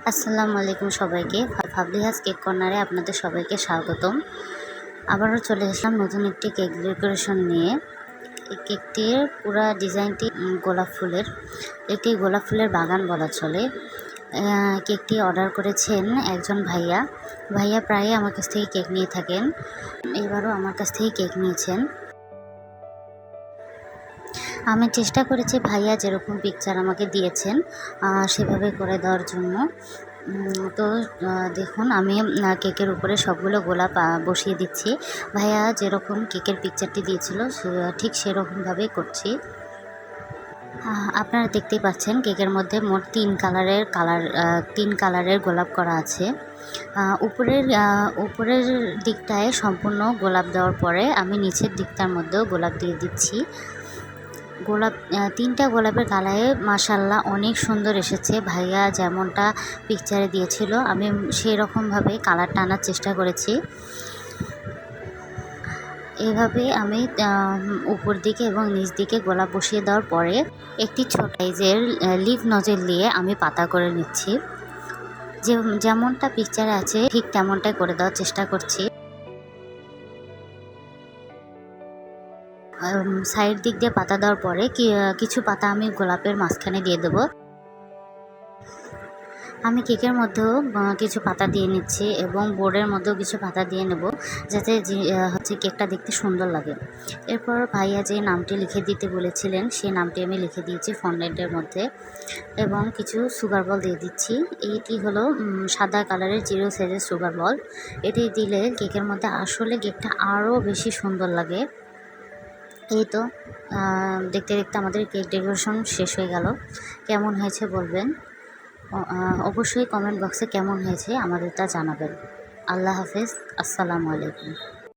আসসালামু আলাইকুম সবাইকে। ফাবলিহাস কেক কর্নারে আপনাদের সবাইকে স্বাগতম। আবারও চলে আসলাম নতুন একটি কেক ডেকোরেশন নিয়ে। এই কেকটির পুরা ডিজাইনটি গোলাপ ফুলের, একটি গোলাপ ফুলের বাগান বলা চলে। কেকটি অর্ডার করেছেন একজন ভাইয়া প্রায়ই আমার কাছ থেকে কেক নিয়ে থাকেন, এবারও আমার কাছ থেকে কেক নিয়েছেন। আমি চেষ্টা করেছি ভাইয়া যেরকম পিকচার আমাকে দিয়েছেন সেভাবে করে দেওয়ার জন্য। তো দেখুন আমি কেকের উপরে সবগুলো গোলাপ বসিয়ে দিচ্ছি। ভাইয়া যেরকম কেকের পিকচারটি দিয়েছিল ঠিক সেরকমভাবেই করছি। আপনারা দেখতেই পাচ্ছেন কেকের মধ্যে মোট তিন কালারের গোলাপ করা আছে। উপরের দিকটায় সম্পূর্ণ গোলাপ দেওয়ার পরে আমি নিচের দিকটার মধ্যেও গোলাপ দিয়ে দিচ্ছি। তিনটা গোলাপের কালারে মাশাআল্লাহ অনেক সুন্দর এসেছে। ভাইয়া যেমনটা পিকচারে দিয়েছিল আমি সেই রকমভাবে কালারটা আনার চেষ্টা করেছি। এভাবে আমি উপর দিকে এবং নিচ দিকে গোলাপ বসিয়ে দেওয়ার পরে একটি ছোট সাইজের লিফ নজেল দিয়ে আমি পাতা করে নিচ্ছি। যেমনটা পিকচারে আছে ঠিক তেমনটাই করে দেওয়ার চেষ্টা করছি। সাইড দিক দিয়ে পাতা দেওয়ার পরে কিছু পাতা আমি গোলাপের মাঝখানে দিয়ে দেব। আমি কেকের মধ্যেও কিছু পাতা দিয়ে নিচ্ছি এবং বোর্ডের মধ্যেও কিছু পাতা দিয়ে নেব, যাতে কেকটা দেখতে সুন্দর লাগে। এরপর ভাইয়া যে নামটি লিখে দিতে বলেছিলেন সেই নামটি আমি লিখে দিয়েছি ফন্ডেন্টের মধ্যে এবং কিছু সুগার বল দিয়ে দিচ্ছি। এইটি হলো সাদা কালারের 0 সাইজের সুগার বল। এটি দিলে কেকের মধ্যে আসলে কেকটা আরও বেশি সুন্দর লাগে। এই তো দেখতে দেখতে আমাদের কেক ডেকোরেশন শেষ হয়ে গেল। কেমন হয়েছে বলবেন, অবশ্যই কমেন্ট বক্সে কেমন হয়েছে আমাদের তা জানাবেন। আল্লাহ হাফেজ, আসসালামু আলাইকুম।